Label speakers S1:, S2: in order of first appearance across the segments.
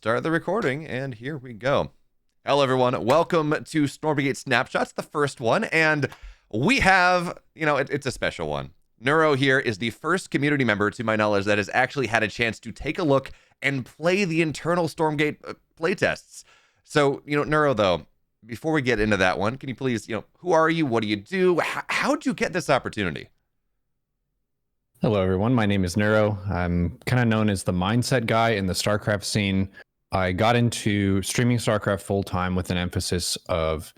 S1: Start the recording, and here we go. Hello, everyone. Welcome to Stormgate Snapshots, the first one, and we have, it's a special one. Neuro here is the first community member, to my knowledge, that has actually had a chance to take a look and play the internal Stormgate playtests. So, Neuro, though, before we get into that one, can you please, who are you? What do you do? How'd you get this opportunity?
S2: Hello, everyone. My name is Neuro. I'm kind of known as the mindset guy in the StarCraft scene. I got into streaming StarCraft full-time with an emphasis of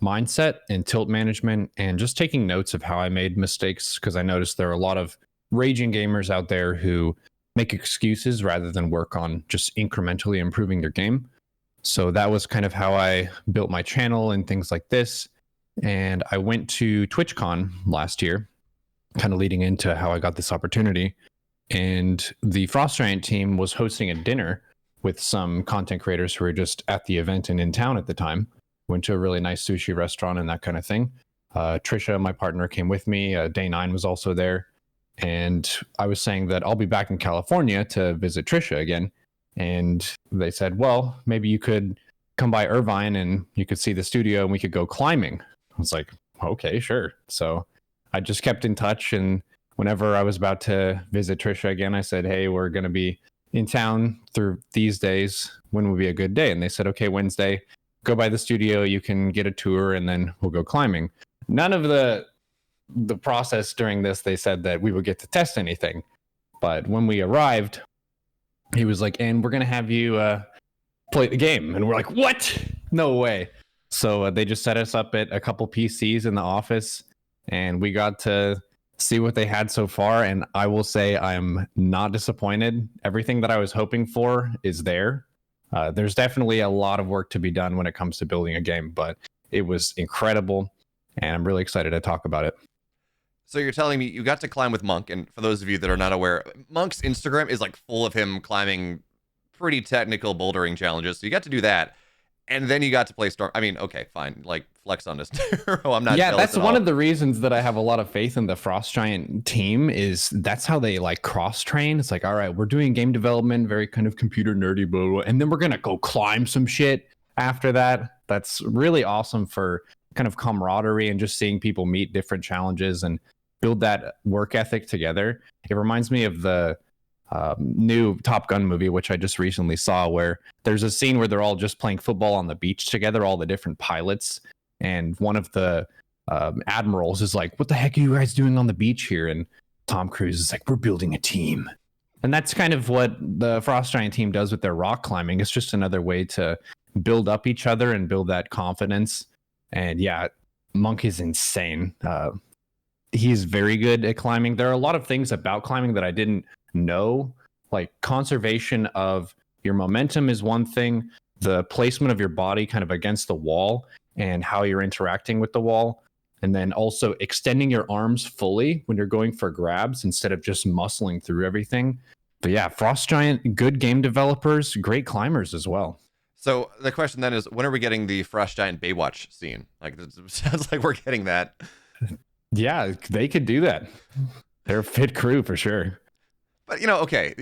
S2: mindset and tilt management and just taking notes of how I made mistakes, because I noticed there are a lot of raging gamers out there who make excuses rather than work on just incrementally improving their game. So that was kind of how I built my channel and things like this. And I went to TwitchCon last year, kind of leading into how I got this opportunity. And the Frost Giant team was hosting a dinner with some content creators who were just at the event and in town at the time. Went to a really nice sushi restaurant and that kind of thing. Trisha, my partner, came with me. Day9 was also there. And I was saying that I'll be back in California to visit Trisha again. And they said, well, maybe you could come by Irvine and you could see the studio and we could go climbing. I was like, okay, sure. So I just kept in touch. And whenever I was about to visit Trisha again, I said, hey, we're going to be in town through these days. When would be a good day? And they said, okay, Wednesday, go by the studio. You can get a tour and then we'll go climbing. None of the process during this, they said that we would get to test anything. But when we arrived, he was like, and we're going to have you play the game. And we're like, what? No way. So they just set us up at a couple PCs in the office and we got to see what they had so far. And I will say I'm not disappointed. Everything that I was hoping for is there. There's definitely a lot of work to be done when it comes to building a game, but it was incredible. And I'm really excited to talk about it.
S1: So you're telling me you got to climb with Monk, and for those of you that are not aware, Monk's Instagram is like full of him climbing pretty technical bouldering challenges. So you got to do that. And then you got to play Storm. I mean, okay, fine. Like, flex on this. I'm not.
S2: Yeah, that's one of the reasons that I have a lot of faith in the Frost Giant team. Is that's how they like cross train. It's like, all right, we're doing game development, very kind of computer nerdy, blah, blah, and then we're gonna go climb some shit after that. That's really awesome for kind of camaraderie and just seeing people meet different challenges and build that work ethic together. It reminds me of the new Top Gun movie, which I just recently saw, where there's a scene where they're all just playing football on the beach together, all the different pilots, and one of the admirals is like, what the heck are you guys doing on the beach here? And Tom Cruise is like, we're building a team. And that's kind of what the Frost Giant team does with their rock climbing. It's just another way to build up each other and build that confidence. And yeah, Monk is insane. He's very good at climbing. There are a lot of things about climbing that I didn't know, like conservation of your momentum is one thing, the placement of your body kind of against the wall and how you're interacting with the wall, and then also extending your arms fully when you're going for grabs instead of just muscling through everything. But yeah, Frost Giant, good game developers, great climbers as well.
S1: So the question then is, when are we getting the Frost Giant Baywatch scene? Like, it sounds like we're getting that.
S2: Yeah, they could do that. They're a fit crew for sure.
S1: But, okay,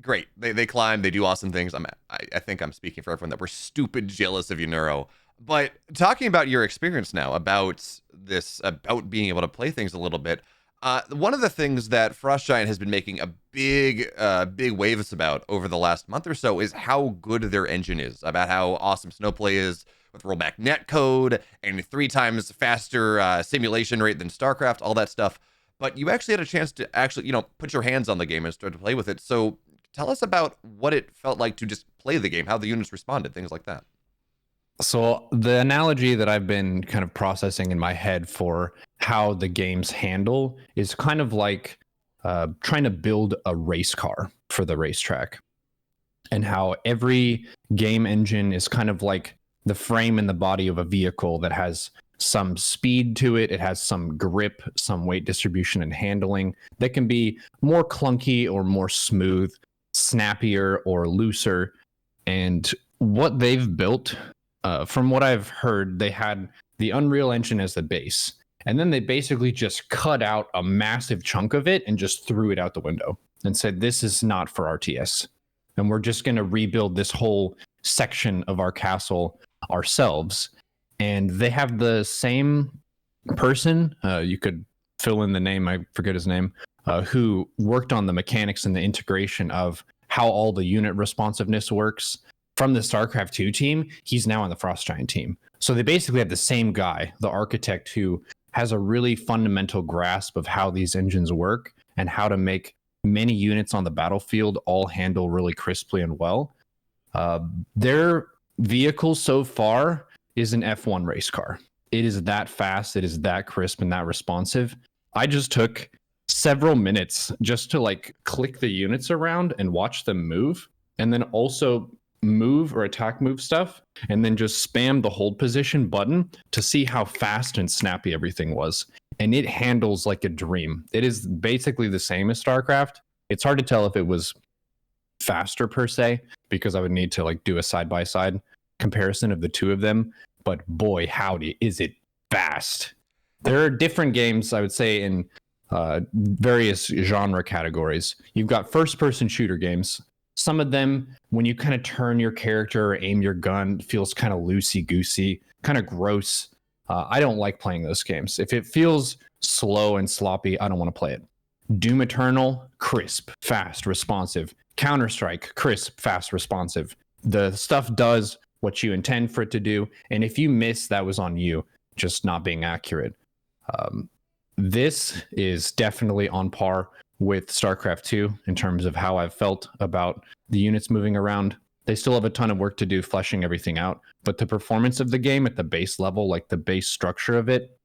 S1: great. They climb, they do awesome things. I think I'm speaking for everyone that we're stupid jealous of you, Neuro. But talking about your experience now, about being able to play things a little bit, one of the things that Frost Giant has been making a big waves about over the last month or so is how good their engine is, about how awesome Snowplay is with Rollback Netcode and 3 times faster simulation rate than StarCraft, all that stuff. But you actually had a chance to actually, put your hands on the game and start to play with it. So tell us about what it felt like to just play the game, how the units responded, things like that.
S2: So the analogy that I've been kind of processing in my head for how the games handle is kind of like trying to build a race car for the racetrack, and how every game engine is kind of like the frame and the body of a vehicle that has some speed to it. It has some grip, some weight distribution and handling that can be more clunky or more smooth, snappier or looser. And what they've built, from what I've heard, they had the Unreal Engine as the base. And then they basically just cut out a massive chunk of it and just threw it out the window and said, this is not for RTS. and we're just going to rebuild this whole section of our castle ourselves. And they have the same person, you could fill in the name, I forget his name, who worked on the mechanics and the integration of how all the unit responsiveness works from the StarCraft 2 team. He's now on the Frost Giant team. So they basically have the same guy, the architect, who has a really fundamental grasp of how these engines work and how to make many units on the battlefield all handle really crisply and well. Their vehicle so far is an F1 race car. It is that fast, it is that crisp and that responsive. I just took several minutes just to like click the units around and watch them move, and then also move or attack move stuff, and then just spam the hold position button to see how fast and snappy everything was. And it handles like a dream. It is basically the same as StarCraft. It's hard to tell if it was faster per se, because I would need to like do a side-by-side comparison of the two of them. But boy, howdy, is it fast. There are different games, I would say, in various genre categories. You've got first-person shooter games. Some of them, when you kind of turn your character or aim your gun, feels kind of loosey-goosey, kind of gross. I don't like playing those games. If it feels slow and sloppy, I don't want to play it. Doom Eternal, crisp, fast, responsive. Counter-Strike, crisp, fast, responsive. The stuff does what you intend for it to do, and if you miss, that was on you, just not being accurate. This is definitely on par with StarCraft 2 in terms of how I've felt about the units moving around. They still have a ton of work to do fleshing everything out, but the performance of the game at the base level, like the base structure of it,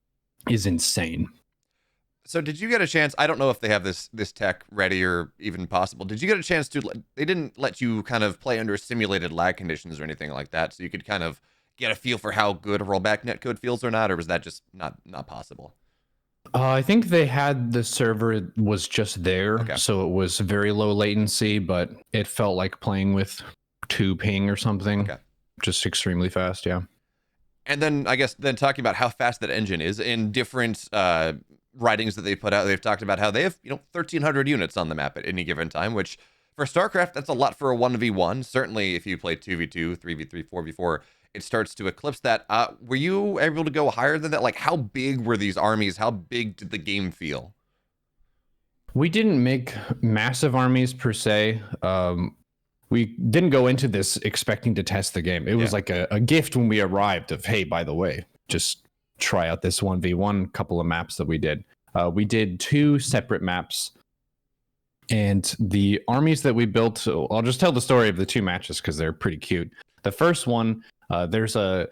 S2: is insane.
S1: So did you get a chance? I don't know if they have this tech ready or even possible. Did you get a chance to? They didn't let you kind of play under simulated lag conditions or anything like that, so you could kind of get a feel for how good a rollback netcode feels or not, or was that just not possible?
S2: I think they had the server was just there,
S1: Okay.
S2: so it was very low latency, but it felt like playing with 2 ping or something.
S1: Okay.
S2: Just extremely fast, yeah.
S1: And then I guess then talking about how fast that engine is in different writings that they put out, they've talked about how they have 1,300 units on the map at any given time, which for StarCraft that's a lot for a 1v1. Certainly, if you play 2v2, 3v3, 4v4, it starts to eclipse that. Were you able to go higher than that? Like, how big were these armies? How big did the game feel?
S2: We didn't make massive armies per se. We didn't go into this expecting to test the game. It was like a gift when we arrived of, hey, by the way, just try out this 1v1 couple of maps that we did. We did 2 separate maps, and the armies that we built, so I'll just tell the story of the 2 matches because they're pretty cute. The first one, there's a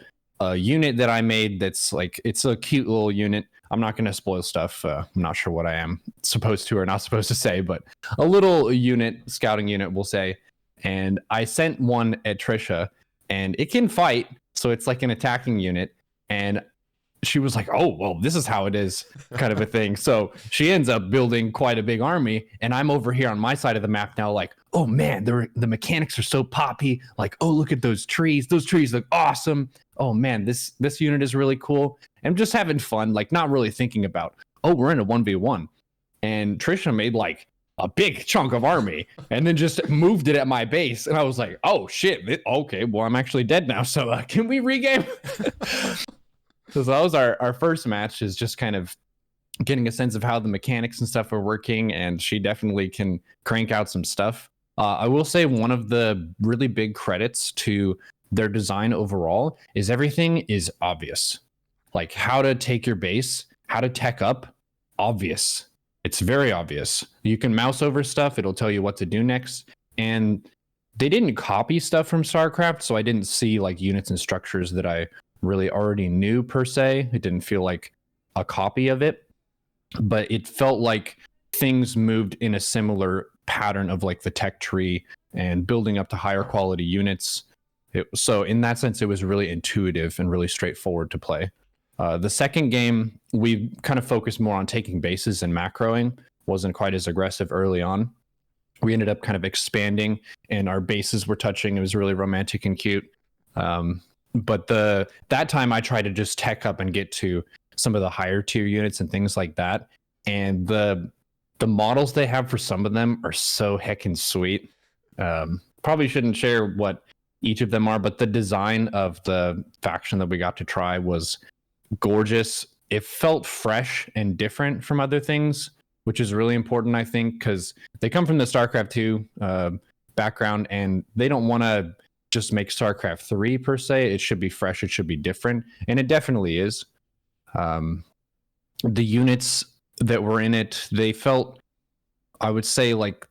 S2: unit that I made that's like, it's a cute little unit. I'm not going to spoil stuff. I'm not sure what I am supposed to or not supposed to say, but a little unit, scouting unit, we'll say. And I sent one at Trisha, and it can fight, so it's like an attacking unit. And she was like, oh, well, this is how it is, kind of a thing. So she ends up building quite a big army, and I'm over here on my side of the map now like, oh, man, the mechanics are so poppy. Like, oh, look at those trees. Those trees look awesome. Oh, man, this unit is really cool. I'm just having fun, like not really thinking about, oh, we're in a 1v1. And Trisha made like a big chunk of army and then just moved it at my base. And I was like, oh, shit. Okay, well, I'm actually dead now. So can we regame? So that was our first match, is just kind of getting a sense of how the mechanics and stuff are working. And she definitely can crank out some stuff. I will say one of the really big credits to their design overall is everything is obvious. Like how to take your base, how to tech up, obvious. It's very obvious. You can mouse over stuff. It'll tell you what to do next. And they didn't copy stuff from StarCraft, so I didn't see like units and structures that I really already knew per se. It didn't feel like a copy of it, but it felt like things moved in a similar pattern of like the tech tree and building up to higher quality units. So in that sense, it was really intuitive and really straightforward to play. The second game, we kind of focused more on taking bases and macroing. Wasn't quite as aggressive early on. We ended up kind of expanding, and our bases were touching. It was really romantic and cute. But that time I tried to just tech up and get to some of the higher tier units and things like that. And the models they have for some of them are so heckin' sweet. probably shouldn't share what each of them are, but the design of the faction that we got to try was gorgeous. It felt fresh and different from other things, which is really important, I think, because they come from the StarCraft 2 background, and they don't want to just make StarCraft 3 per se. It should be fresh, it should be different, and it definitely is. The units that were in it, they felt, I would say, like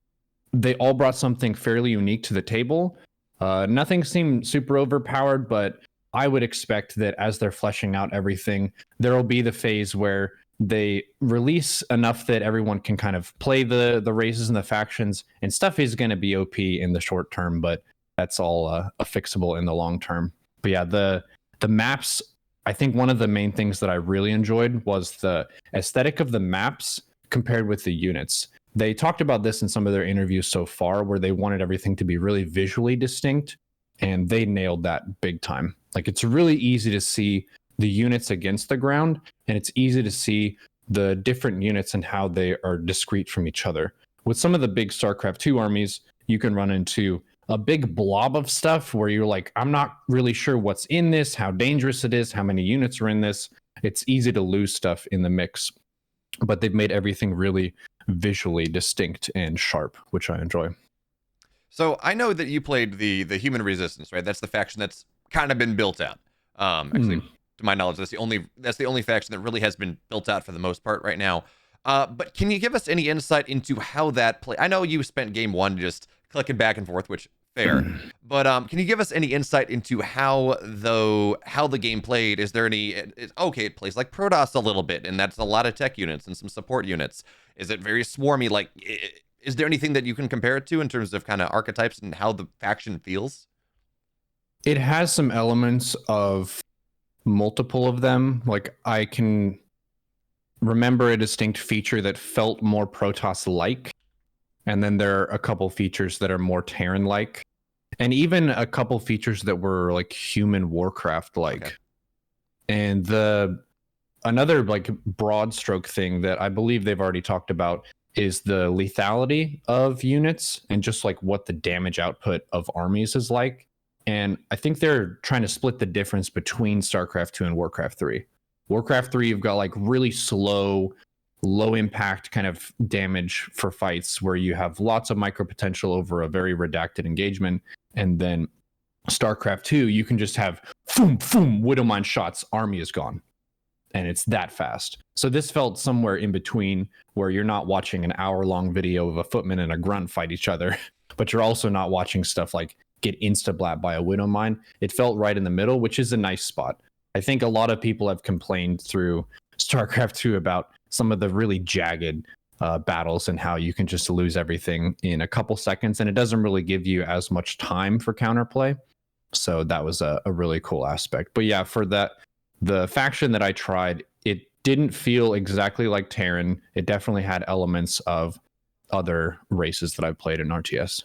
S2: they all brought something fairly unique to the table. Nothing seemed super overpowered, but I would expect that as they're fleshing out everything, there will be the phase where they release enough that everyone can kind of play the races and the factions, and stuff is going to be OP in the short term, but that's all fixable in the long term. But yeah, the maps, I think one of the main things that I really enjoyed was the aesthetic of the maps compared with the units. They talked about this in some of their interviews so far, where they wanted everything to be really visually distinct, and they nailed that big time. Like, it's really easy to see the units against the ground, and it's easy to see the different units and how they are discrete from each other. With some of the big StarCraft 2 armies, you can run into a big blob of stuff where you're like, I'm not really sure what's in this, how dangerous it is, how many units are in this. It's easy to lose stuff in the mix, but they've made everything really visually distinct and sharp, which I enjoy.
S1: So I know that you played the Human Resistance, right? That's the faction that's kind of been built out. Actually, to my knowledge, that's the only faction that really has been built out for the most part right now. But can you give us any insight into how that play? I know you spent game one just clicking back and forth, which fair. But can you give us any insight into how the game played? Is there any? Okay, it plays like Protoss a little bit, and that's a lot of tech units and some support units. Is it very swarmy? Like, is there anything that you can compare it to in terms of kind of archetypes and how the faction feels?
S2: It has some elements of multiple of them. Like, I can remember a distinct feature that felt more Protoss-like, and then there are a couple features that are more Terran-like, and even a couple features that were like human Warcraft-like. Okay. And another like broad stroke thing that I believe they've already talked about is the lethality of units and just like what the damage output of armies is like. And I think they're trying to split the difference between StarCraft 2 and Warcraft 3. Warcraft 3, you've got like really slow, low impact kind of damage for fights where you have lots of micro potential over a very redacted engagement. And then StarCraft 2, you can just have boom, boom, Widowmine shots, army is gone. And it's that fast. So this felt somewhere in between, where you're not watching an hour-long video of a footman and a grunt fight each other, but you're also not watching stuff like get insta-blat by a Widowmine. It felt right in the middle, which is a nice spot. I think a lot of people have complained through StarCraft 2 about some of the really jagged battles and how you can just lose everything in a couple seconds, and it doesn't really give you as much time for counterplay. So that was a really cool aspect. But yeah, for the faction that I tried, it didn't feel exactly like Terran. It definitely had elements of other races that I've played in RTS.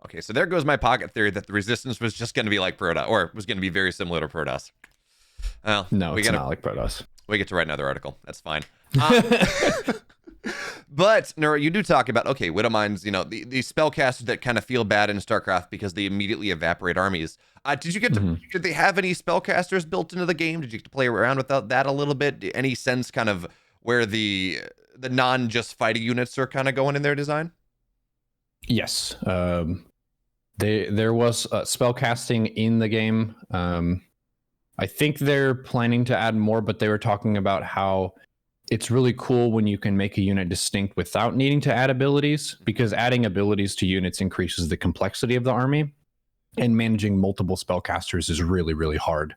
S1: Okay, so there goes my pocket theory that the Resistance was just going to be like Protoss, or was going to be very similar to Protoss. Well,
S2: no, it's not like Protoss.
S1: We get to write another article. That's fine. But Neuro, you do talk about, okay, Widowmines, these spellcasters that kind of feel bad in StarCraft because they immediately evaporate armies. Did you get to? Did they have any spellcasters built into the game? Did you get to play around with that a little bit? Any sense kind of where the non just fighting units are kind of going in their design?
S2: Yes, there was spellcasting in the game. I think they're planning to add more, but they were talking about how it's really cool when you can make a unit distinct without needing to add abilities, because adding abilities to units increases the complexity of the army, and managing multiple spellcasters is really, really hard,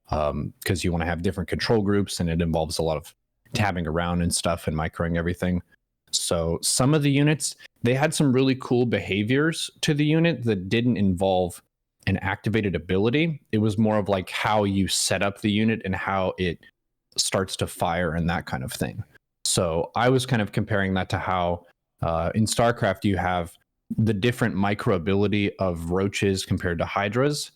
S2: because you want to have different control groups, and it involves a lot of tabbing around and stuff and microing everything. So some of the units, they had some really cool behaviors to the unit that didn't involve an activated ability. It was more of like how you set up the unit and how it starts to fire and that kind of thing. So I was kind of comparing that to how in StarCraft you have the different micro ability of roaches compared to hydras.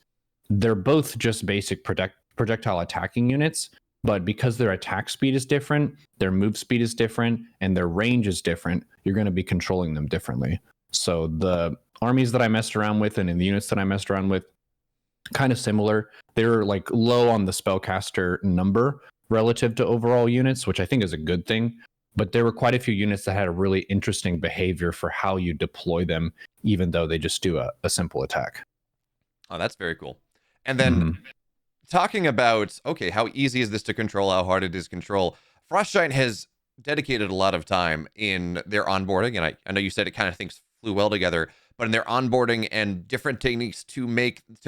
S2: They're both just basic projectile attacking units, but because their attack speed is different, their move speed is different, and their range is different, you're going to be controlling them differently. So the armies that I messed around with and in the units that I messed around with, kind of similar. They were like low on the spellcaster number relative to overall units, which I think is a good thing. But there were quite a few units that had a really interesting behavior for how you deploy them, even though they just do a simple attack.
S1: Oh, that's very cool. And then talking about, okay, how easy is this to control? How hard it is to control? Frost Giant has dedicated a lot of time in their onboarding, and I know you said it kind of things flew well together, but in their onboarding and different techniques to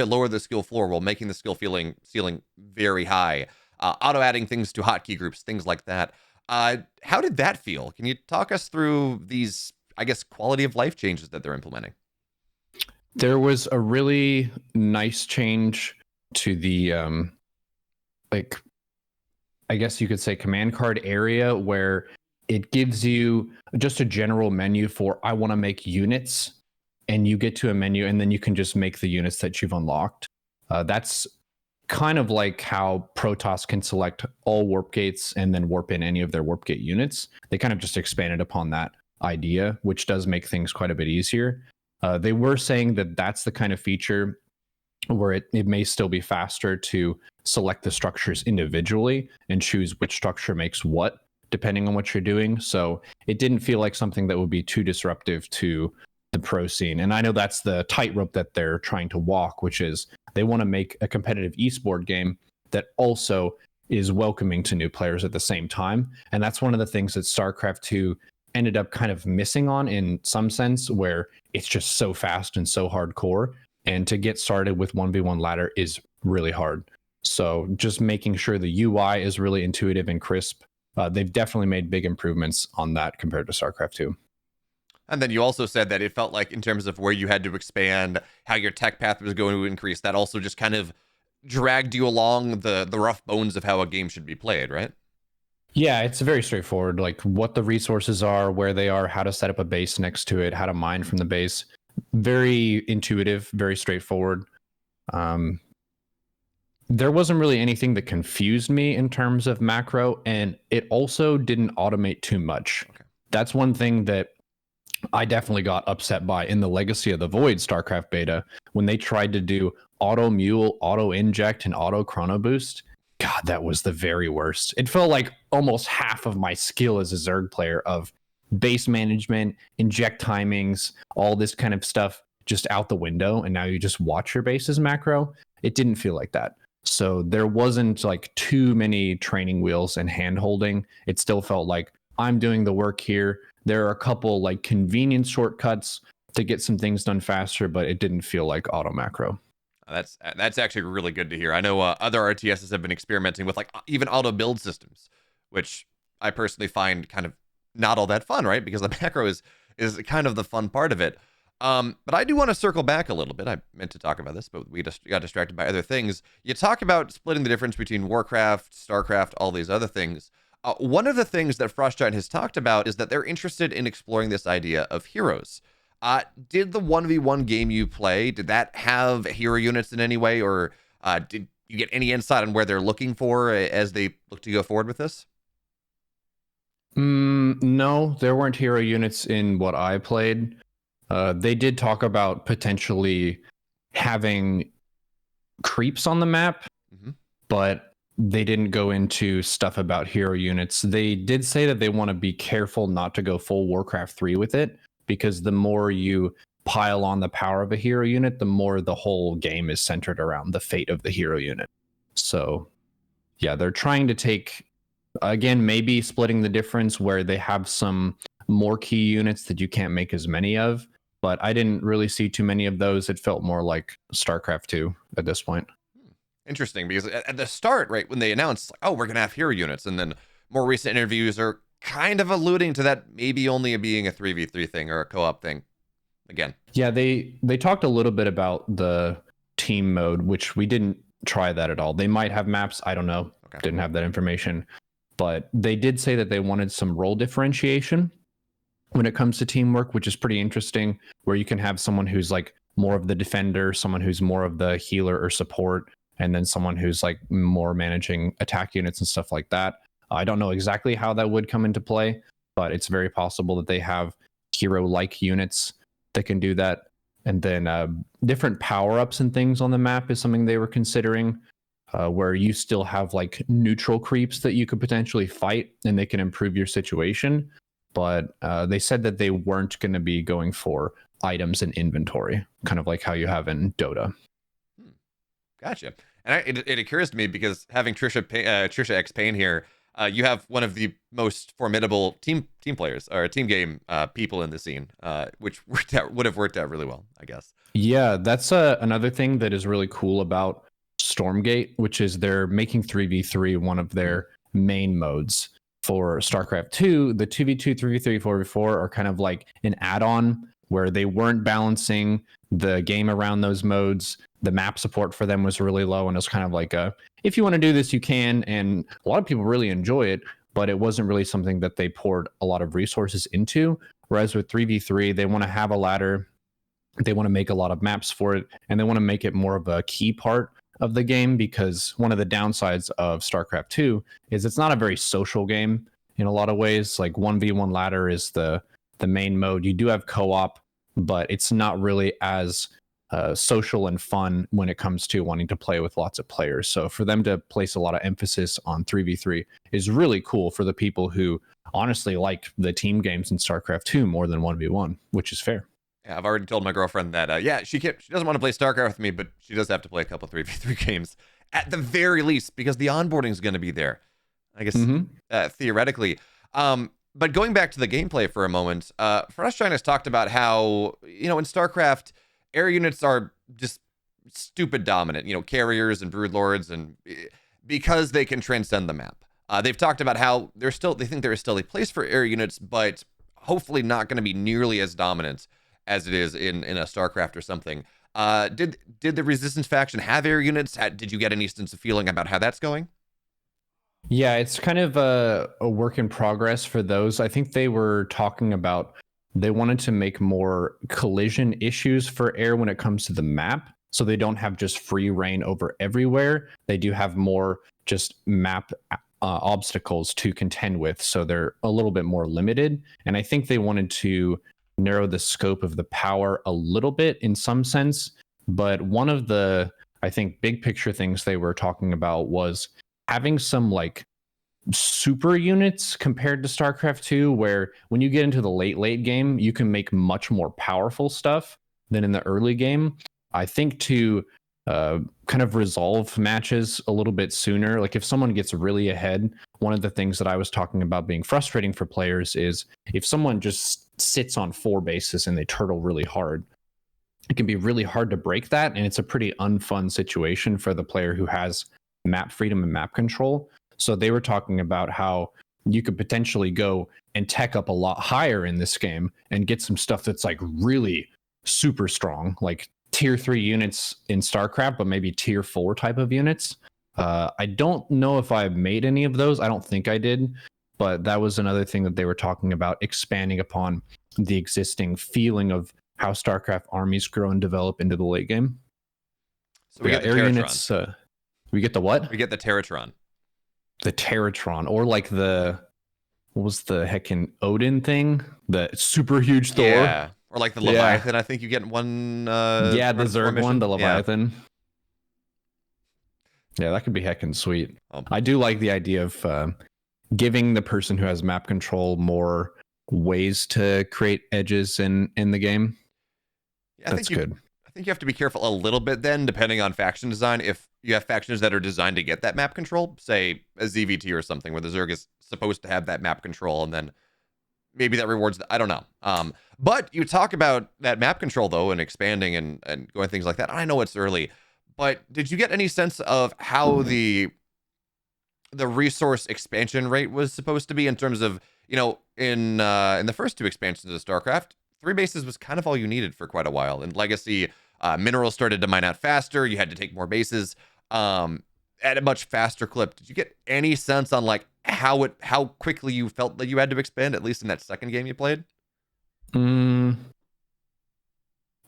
S1: lower the skill floor while making the skill ceiling very high, auto adding things to hotkey groups, things like that. How did that feel? Can you talk us through these, I guess, quality of life changes that they're implementing?
S2: There was a really nice change to the like, I guess you could say, command card area, where it gives you just a general menu for I want to make units, and you get to a menu and then you can just make the units that you've unlocked. That's kind of like how Protoss can select all warp gates and then warp in any of their warp gate units. They kind of just expanded upon that idea, which does make things quite a bit easier. They were saying that that's the kind of feature where it may still be faster to select the structures individually and choose which structure makes what, depending on what you're doing. So it didn't feel like something that would be too disruptive to the pro scene. And I know that's the tightrope that they're trying to walk, which is they want to make a competitive esport game that also is welcoming to new players at the same time. And that's one of the things that StarCraft 2 ended up kind of missing on in some sense, where it's just so fast and so hardcore. And to get started with 1v1 ladder is really hard. So just making sure the UI is really intuitive and crisp. They've definitely made big improvements on that compared to StarCraft 2.
S1: And then you also said that it felt like, in terms of where you had to expand, how your tech path was going to increase, that also just kind of dragged you along the rough bones of how a game should be played, right?
S2: Yeah, it's very straightforward, like what the resources are, where they are, how to set up a base next to it, how to mine from the base. Very intuitive, very straightforward. There wasn't really anything that confused me in terms of macro, and it also didn't automate too much.
S1: Okay.
S2: That's one thing that I definitely got upset by in the Legacy of the Void StarCraft beta, when they tried to do auto mule, auto inject, and auto chrono boost. God, that was the very worst. It felt like almost half of my skill as a Zerg player of base management, inject timings, all this kind of stuff just out the window. And now you just watch your bases macro. It didn't feel like that. So there wasn't like too many training wheels and hand holding. It still felt like I'm doing the work here. There are a couple like convenience shortcuts to get some things done faster, but it didn't feel like auto macro.
S1: That's actually really good to hear. I know other RTSs have been experimenting with like even auto build systems, which I personally find kind of not all that fun, right? Because the macro is kind of the fun part of it. But I do want to circle back a little bit. I meant to talk about this, but we just got distracted by other things. You talk about splitting the difference between Warcraft, StarCraft, all these other things. One of the things that Frost Giant has talked about is that they're interested in exploring this idea of heroes. Did the 1v1 game you play, did that have hero units in any way, or did you get any insight on where they're looking for as they look to go forward with this?
S2: No, there weren't hero units in what I played. They did talk about potentially having creeps on the map, but they didn't go into stuff about hero units. They did say that they want to be careful not to go full Warcraft 3 with it, because the more you pile on the power of a hero unit, the more the whole game is centered around the fate of the hero unit. So yeah, they're trying to take, again, maybe splitting the difference where they have some more key units that you can't make as many of, but I didn't really see too many of those. It felt more like StarCraft 2 at this point.
S1: Interesting, because at the start, right, when they announced, like, oh, we're going to have hero units, and then more recent interviews are kind of alluding to that maybe only being a 3v3 thing or a co-op thing again.
S2: Yeah, they talked a little bit about the team mode, which we didn't try that at all. They might have maps, I don't know. Okay. Didn't have that information. But they did say that they wanted some role differentiation when it comes to teamwork, which is pretty interesting, where you can have someone who's like more of the defender, someone who's more of the healer or support, and then someone who's like more managing attack units and stuff like that. I don't know exactly how that would come into play, but it's very possible that they have hero-like units that can do that. And then different power-ups and things on the map is something they were considering, where you still have like neutral creeps that you could potentially fight and they can improve your situation. But they said that they weren't going to be going for items and inventory, kind of like how you have in Dota.
S1: Gotcha. And it occurs to me, because having Trisha X Payne here, you have one of the most formidable team players or team game people in the scene, which would have worked out really well, I guess.
S2: Yeah, that's another thing that is really cool about Stormgate, which is they're making 3v3 one of their main modes. For StarCraft 2, the 2v2, 3v3, 4v4 are kind of like an add-on where they weren't balancing the game around those modes. The map support for them was really low, and it was kind of like if you want to do this, you can. And a lot of people really enjoy it, but it wasn't really something that they poured a lot of resources into. Whereas with 3v3, they want to have a ladder, they want to make a lot of maps for it, and they want to make it more of a key part of the game, because one of the downsides of StarCraft 2 is it's not a very social game in a lot of ways. Like 1v1 ladder is the main mode. You do have co-op, but it's not really as social and fun when it comes to wanting to play with lots of players. So for them to place a lot of emphasis on 3v3 is really cool for the people who honestly like the team games in StarCraft 2 more than 1v1, which is fair.
S1: Yeah, I've already told my girlfriend that, yeah, she doesn't want to play StarCraft with me, but she does have to play a couple 3v3 games at the very least, because the onboarding is going to be there, I guess, theoretically. But going back to the gameplay for a moment, Frost Shine has talked about how, in StarCraft, air units are just stupid dominant, carriers and broodlords, and because they can transcend the map. They've talked about how they think there is still a place for air units, but hopefully not going to be nearly as dominant as it is in a StarCraft or something. Did the Resistance faction have air units? Did you get any sense of feeling about how that's going?
S2: Yeah, it's kind of a work in progress for those. I think they were talking about they wanted to make more collision issues for air when it comes to the map, so they don't have just free reign over everywhere. They do have more just map obstacles to contend with, so they're a little bit more limited. And I think they wanted to narrow the scope of the power a little bit in some sense. But one of the, I think, big picture things they were talking about was having some like super units compared to StarCraft 2, where when you get into the late game, you can make much more powerful stuff than in the early game. I think to kind of resolve matches a little bit sooner, like if someone gets really ahead, one of the things that I was talking about being frustrating for players is if someone just sits on 4 bases and they turtle really hard, it can be really hard to break that, and it's a pretty unfun situation for the player who has map freedom and map control. So they were talking about how you could potentially go and tech up a lot higher in this game and get some stuff that's like really super strong, like tier 3 units in StarCraft, but maybe tier 4 type of units. I don't know if I made any of those. I don't think I did, but that was another thing that they were talking about, expanding upon the existing feeling of how StarCraft armies grow and develop into the late game.
S1: So we get the
S2: air
S1: Terratron.
S2: units. We get the what?
S1: We get the Terratron.
S2: The Terratron, or like what was the heckin' Odin thing? The super huge Thor.
S1: Yeah. Or like the Leviathan, I think you get one.
S2: Yeah, the Zerg one, the Leviathan. Yeah, that could be heckin' sweet. I do like the idea of giving the person who has map control more ways to create edges in the game. Yeah, that's good.
S1: I think you have to be careful a little bit then, depending on faction design. If you have factions that are designed to get that map control, say a ZVT or something, where the Zerg is supposed to have that map control, and then maybe that rewards I don't know. But you talk about that map control though, and expanding and going things like that. I know it's early, but did you get any sense of how the resource expansion rate was supposed to be in terms of, in the first 2 expansions of StarCraft, 3 bases was kind of all you needed for quite a while. In Legacy, minerals started to mine out faster. You had to take more bases at a much faster clip. Did you get any sense on like how quickly you felt that you had to expand, at least in that second game you played?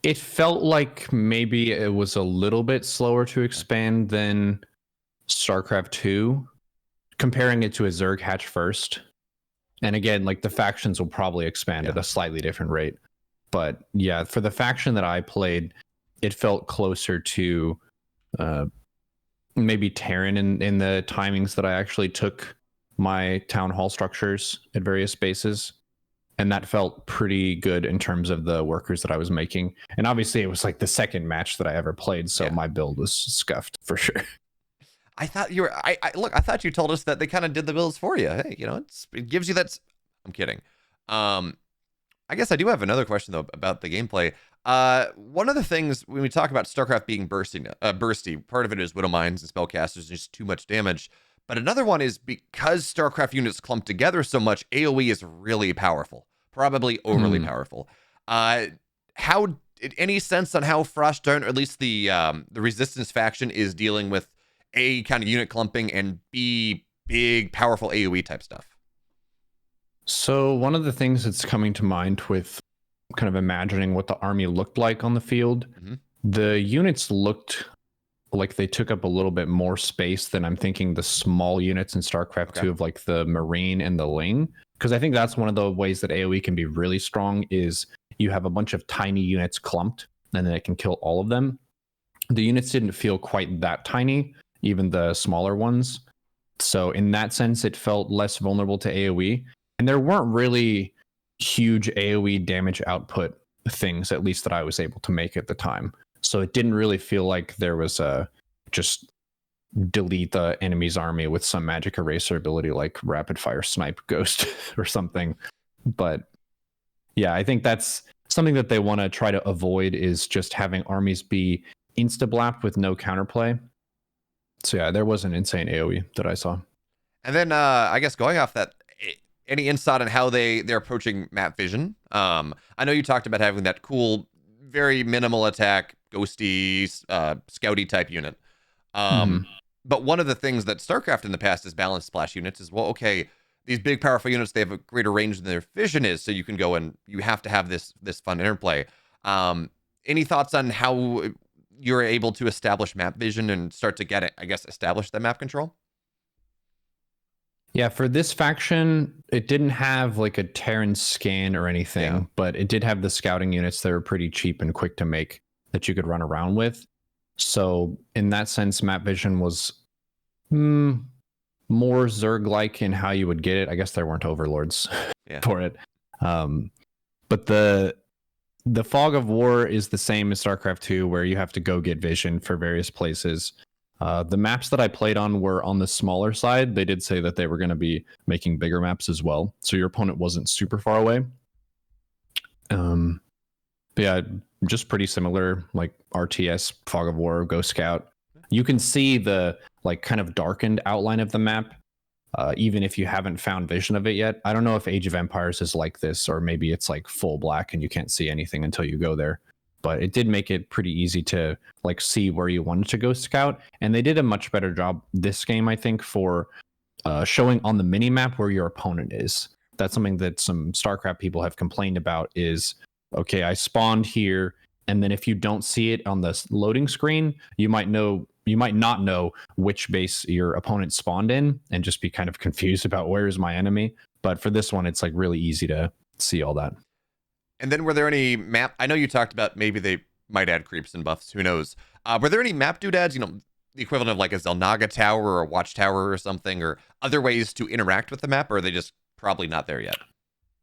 S2: It felt like maybe it was a little bit slower to expand than StarCraft 2, comparing it to a Zerg hatch first. And again, like the factions will probably expand at a slightly different rate. But yeah, for the faction that I played, it felt closer to maybe Terran in the timings that I actually took my town hall structures at various bases. And that felt pretty good in terms of the workers that I was making. And obviously, it was like the second match that I ever played, so my build was scuffed for sure.
S1: I thought you were. Look. I thought you told us that they kind of did the builds for you. Hey, it gives you that. I'm kidding. I guess I do have another question though about the gameplay. One of the things when we talk about StarCraft being bursty, part of it is Widow Mines and Spellcasters, just too much damage. But another one is because StarCraft units clump together so much, AoE is really powerful, probably overly powerful. How any sense on how Frostdarn, or at least the Resistance faction, is dealing with A, kind of unit clumping, and B, big powerful AoE type stuff?
S2: So one of the things that's coming to mind with kind of imagining what the army looked like on the field, the units looked like they took up a little bit more space than I'm thinking the small units in StarCraft 2 of like the Marine and the Ling. Because I think that's one of the ways that AoE can be really strong is you have a bunch of tiny units clumped and then it can kill all of them. The units didn't feel quite that tiny, even the smaller ones. So in that sense, it felt less vulnerable to AoE. And there weren't really huge AoE damage output things, at least that I was able to make at the time. So it didn't really feel like there was a just delete the enemy's army with some magic eraser ability like rapid fire snipe ghost or something. But yeah, I think that's something that they want to try to avoid is just having armies be insta-blapped with no counterplay. So yeah, there was an insane AoE that I saw.
S1: And then I guess going off that, any insight on how they're approaching map vision? I know you talked about having that cool, very minimal attack, ghosty, scouty type unit. But one of the things that StarCraft in the past has balanced splash units is, well, okay, these big powerful units, they have a greater range than their vision is, so you can go and you have to have this fun interplay. Any thoughts on how you're able to establish map vision and start to get it, I guess, establish the map control?
S2: Yeah, for this faction, it didn't have like a Terran scan or anything, but it did have the scouting units that were pretty cheap and quick to make that you could run around with. So in that sense, map vision was more Zerg-like in how you would get it. I guess there weren't overlords for it. But the Fog of War is the same as StarCraft 2, where you have to go get vision for various places. The maps that I played on were on the smaller side. They did say that they were going to be making bigger maps as well, so your opponent wasn't super far away. But yeah, just pretty similar, like RTS, Fog of War, Ghost Scout. You can see the like kind of darkened outline of the map, even if you haven't found vision of it yet. I don't know if Age of Empires is like this, or maybe it's like full black and you can't see anything until you go there. But it did make it pretty easy to like see where you wanted to go scout. And they did a much better job this game, I think, for showing on the mini map where your opponent is. That's something that some StarCraft people have complained about is, okay, I spawned here, and then if you don't see it on the loading screen, you might not know which base your opponent spawned in and just be kind of confused about where is my enemy. But for this one, it's like really easy to see all that.
S1: And then were there any map? I know you talked about maybe they might add creeps and buffs. Who knows? Were there any map doodads? The equivalent of like a Zelnaga tower or a watchtower or something, or other ways to interact with the map, or are they just probably not there yet?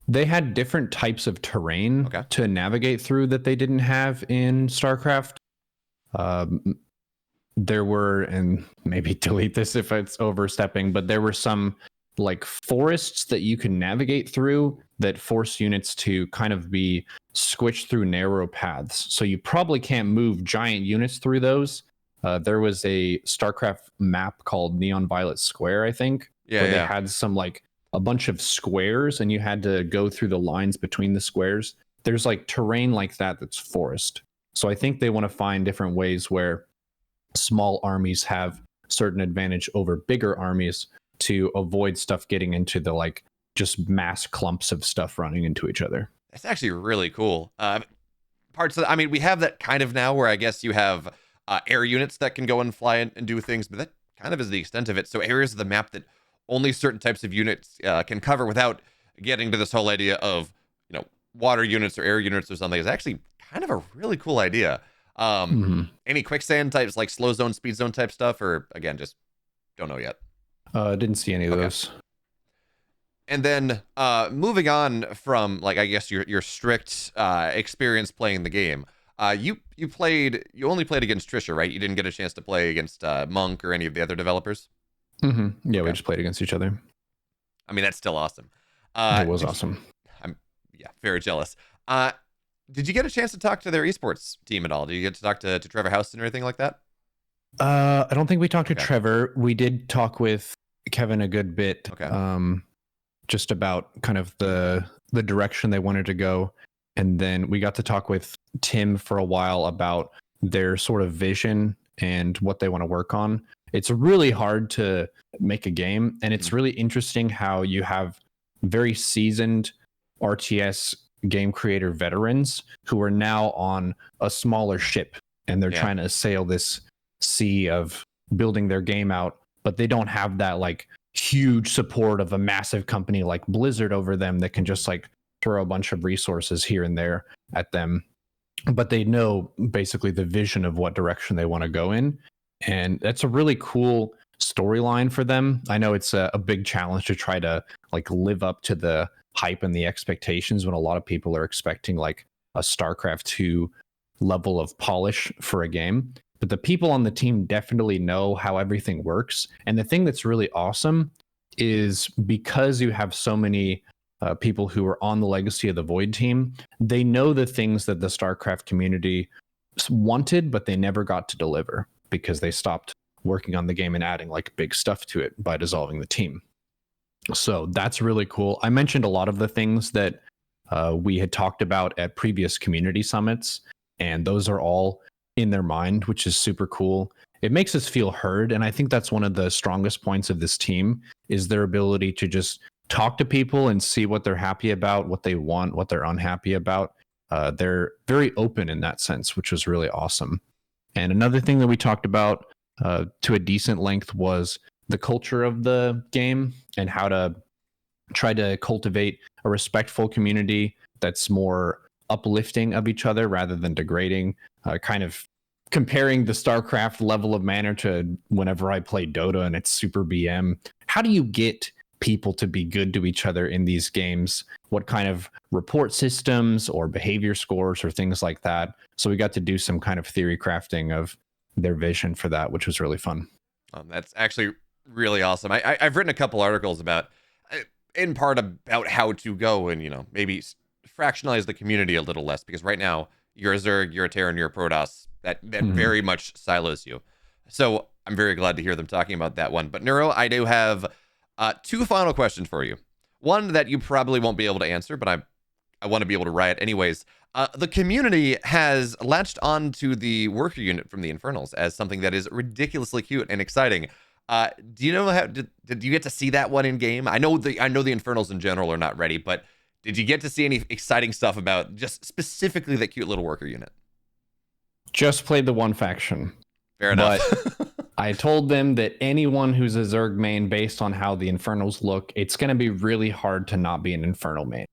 S2: They had different types of terrain to navigate through that they didn't have in StarCraft. There were, and maybe delete this if it's overstepping, but there were some like forests that you can navigate through that force units to kind of be squished through narrow paths. So you probably can't move giant units through those. There was a StarCraft map called Neon Violet Square, I think, where they had some like a bunch of squares and you had to go through the lines between the squares. There's like terrain like that that's forest. So I think they want to find different ways where small armies have certain advantage over bigger armies to avoid stuff getting into the like just mass clumps of stuff running into each other.
S1: That's actually really cool. Parts of, I mean, we have that kind of now where I guess you have air units that can go and fly and do things, but that kind of is the extent of it. So areas of the map that only certain types of units can cover without getting to this whole idea of, water units or air units or something is actually kind of a really cool idea. Any quicksand types, like slow zone, speed zone type stuff, or again, just don't know yet?
S2: Didn't see any of those.
S1: And then moving on from, like, I guess your strict experience playing the game, you only played against Trisha, right? You didn't get a chance to play against Monk or any of the other developers.
S2: Yeah, we just played against each other.
S1: I mean, that's still awesome.
S2: It was awesome.
S1: I'm very jealous. Did you get a chance to talk to their esports team at all? Did you get to talk to Trevor Houston or anything like that?
S2: I don't think we talked to Trevor. We did talk with Kevin a good bit. Just about kind of the direction they wanted to go. And then we got to talk with Tim for a while about their sort of vision and what they want to work on. It's really hard to make a game, and it's really interesting how you have very seasoned RTS game creator veterans who are now on a smaller ship, and they're trying to sail this sea of building their game out, but they don't have that like huge support of a massive company like Blizzard over them that can just like throw a bunch of resources here and there at them. But they know basically the vision of what direction they want to go in. And that's a really cool storyline for them. I know it's a big challenge to try to like live up to the hype and the expectations when a lot of people are expecting like a StarCraft 2 level of polish for a game. But the people on the team definitely know how everything works. And the thing that's really awesome is because you have so many people who are on the Legacy of the Void team, they know the things that the StarCraft community wanted, but they never got to deliver because they stopped working on the game and adding like big stuff to it by dissolving the team. So that's really cool. I mentioned a lot of the things that we had talked about at previous community summits, and those are all in their mind, which is super cool. It makes us feel heard, and I think that's one of the strongest points of this team is their ability to just talk to people and see what they're happy about, what they want, what they're unhappy about. They're very open in that sense, which was really awesome. And another thing that we talked about to a decent length was the culture of the game and how to try to cultivate a respectful community that's more uplifting of each other rather than degrading, kind of comparing the StarCraft level of manner to whenever I play Dota and it's super BM. How do you get people to be good to each other in these games? What kind of report systems or behavior scores or things like that? So we got to do some kind of theory crafting of their vision for that, which was really fun.
S1: That's actually really awesome. I've written a couple articles about, in part, about how to go and, maybe fractionalize the community a little less, because right now you're a Zerg, you're a Terran, you're a Protoss. That very much silos you. So I'm very glad to hear them talking about that one. But Neuro, I do have two final questions for you. One that you probably won't be able to answer, but I want to be able to riot anyways. The community has latched on to the worker unit from the Infernals as something that is ridiculously cute and exciting. Do you know how did you get to see that one in game? I know the Infernals in general are not ready, but did you get to see any exciting stuff about just specifically that cute little worker unit?
S2: Just played the one faction.
S1: Fair enough.
S2: But I told them that anyone who's a Zerg main, based on how the Infernals look, it's going to be really hard to not be an Infernal main.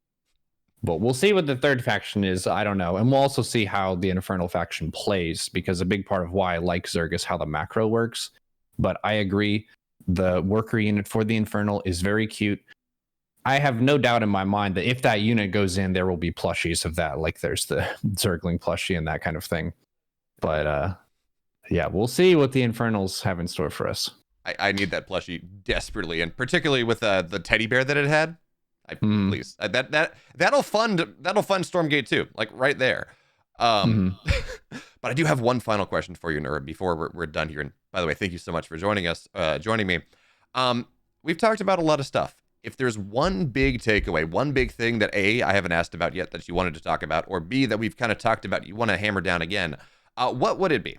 S2: But we'll see what the third faction is. I don't know. And we'll also see how the Infernal faction plays, because a big part of why I like Zerg is how the macro works. But I agree, the worker unit for the Infernal is very cute. I have no doubt in my mind that if that unit goes in, there will be plushies of that. Like there's the Zergling plushie and that kind of thing. But yeah, we'll see what the Infernals have in store for us.
S1: I need that plushie desperately, and particularly with the teddy bear that it had. Please, that'll fund Stormgate too, like right there. But I do have one final question for you, Neuro, before we're done here. And by the way, thank you so much for joining me. We've talked about a lot of stuff. If there's one big takeaway, one big thing that A, I haven't asked about yet that you wanted to talk about, or B, that we've kind of talked about, you want to hammer down again, what would it be?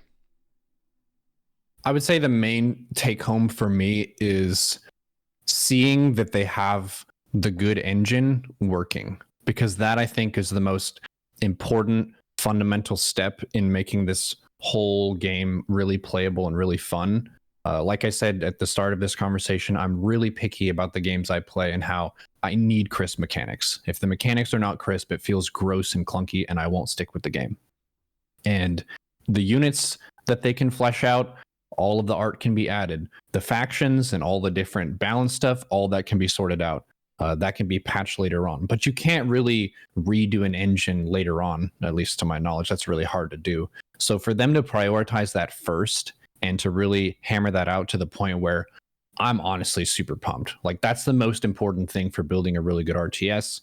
S2: I would say the main take home for me is seeing that they have the good engine working, because that I think is the most important fundamental step in making this whole game really playable and really fun. Like I said at the start of this conversation, I'm really picky about the games I play and how I need crisp mechanics. If the mechanics are not crisp, it feels gross and clunky, and I won't stick with the game. And the units that they can flesh out, all of the art can be added. The factions and all the different balance stuff, all that can be sorted out. That can be patched later on. But you can't really redo an engine later on, at least to my knowledge. That's really hard to do. So for them to prioritize that first and to really hammer that out to the point where I'm honestly super pumped. Like, that's the most important thing for building a really good RTS.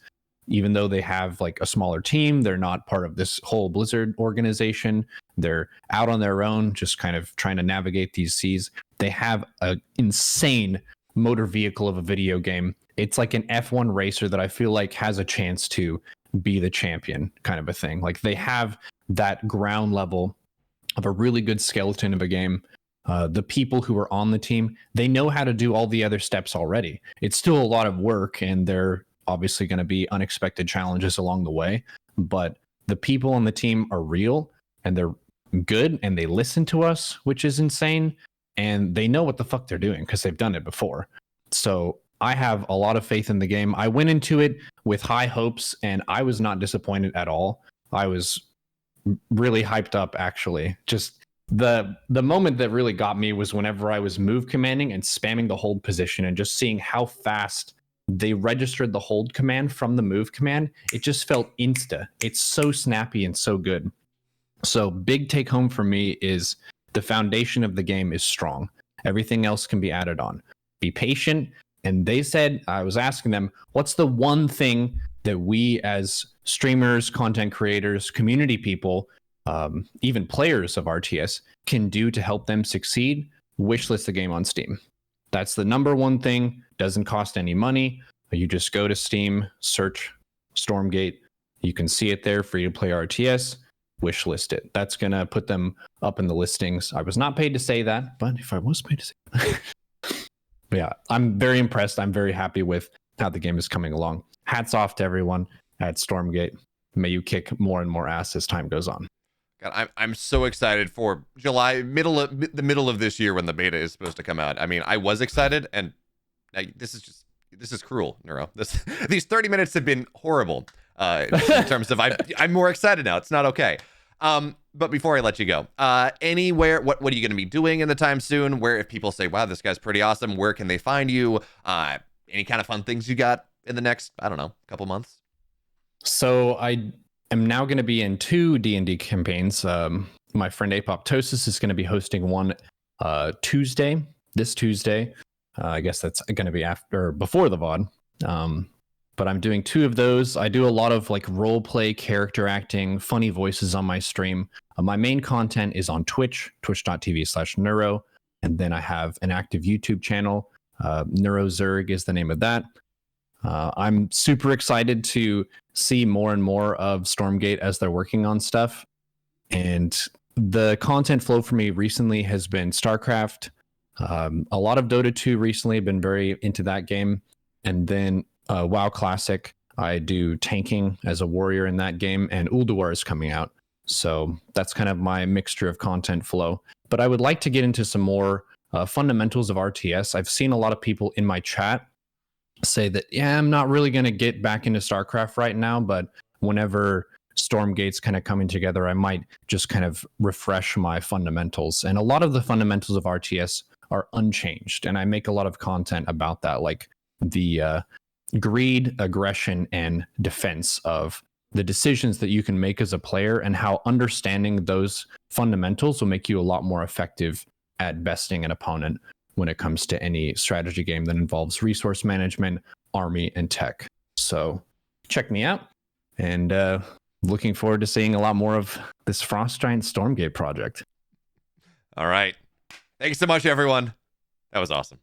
S2: Even though they have like a smaller team, they're not part of this whole Blizzard organization. They're out on their own, just kind of trying to navigate these seas. They have an insane motor vehicle of a video game. It's like an F1 racer that I feel like has a chance to be the champion, kind of a thing. Like, they have that ground level of a really good skeleton of a game. The people who are on the team, they know how to do all the other steps already. It's still a lot of work, and they're obviously going to be unexpected challenges along the way. But the people on the team are real, and they're good, and they listen to us, which is insane. And they know what the fuck they're doing because they've done it before. So I have a lot of faith in the game. I went into it with high hopes, and I was not disappointed at all. I was really hyped up, actually. Just the moment that really got me was whenever I was move commanding and spamming the hold position and just seeing how fast they registered the hold command from the move command. It just felt insta. It's so snappy and so good. So big take home for me is the foundation of the game is strong. Everything else can be added on. Be patient. And they said, I was asking them, what's the one thing that we as streamers, content creators, community people, even players of RTS can do to help them succeed? Wishlist the game on Steam. That's the number one thing. Doesn't cost any money. You just go to Steam, search Stormgate. You can see it there, free to play RTS. Wishlist it. That's going to put them up in the listings. I was not paid to say that, but if I was paid to say that. But yeah, I'm very impressed. I'm very happy with how the game is coming along. Hats off to everyone at Stormgate. May you kick more and more ass as time goes on.
S1: God, I'm so excited for July, the middle of this year when the beta is supposed to come out. I mean, I was excited, and this is cruel, Neuro. These 30 minutes have been horrible in terms of I'm more excited now. It's not okay. But before I let you go, anywhere, what are you going to be doing in the time soon? Where, if people say, wow, this guy's pretty awesome, where can they find you? Any kind of fun things you got in the next, I don't know, couple months?
S2: So I am now going to be in 2 D&D campaigns. My friend Apoptosis is going to be hosting one this Tuesday. I guess that's going to be before the VOD. But I'm doing 2 of those. I do a lot of like role play, character acting, funny voices on my stream. My main content is on Twitch, twitch.tv/Neuro. And then I have an active YouTube channel. NeuroZerg is the name of that. I'm super excited to see more and more of Stormgate as they're working on stuff. And the content flow for me recently has been StarCraft. A lot of Dota 2 recently. Been very into that game. And then WoW Classic. I do tanking as a warrior in that game, and Ulduar is coming out. So that's kind of my mixture of content flow. But I would like to get into some more fundamentals of RTS. I've seen a lot of people in my chat say that, yeah, I'm not really going to get back into StarCraft right now, but whenever Stormgate's kind of coming together, I might just kind of refresh my fundamentals. And a lot of the fundamentals of RTS are unchanged, and I make a lot of content about that, like the greed, aggression, and defense of the decisions that you can make as a player, and how understanding those fundamentals will make you a lot more effective at besting an opponent when it comes to any strategy game that involves resource management, army, and tech. So check me out, and looking forward to seeing a lot more of this Frost Giant Stormgate project.
S1: All right. Thanks so much, everyone. That was awesome.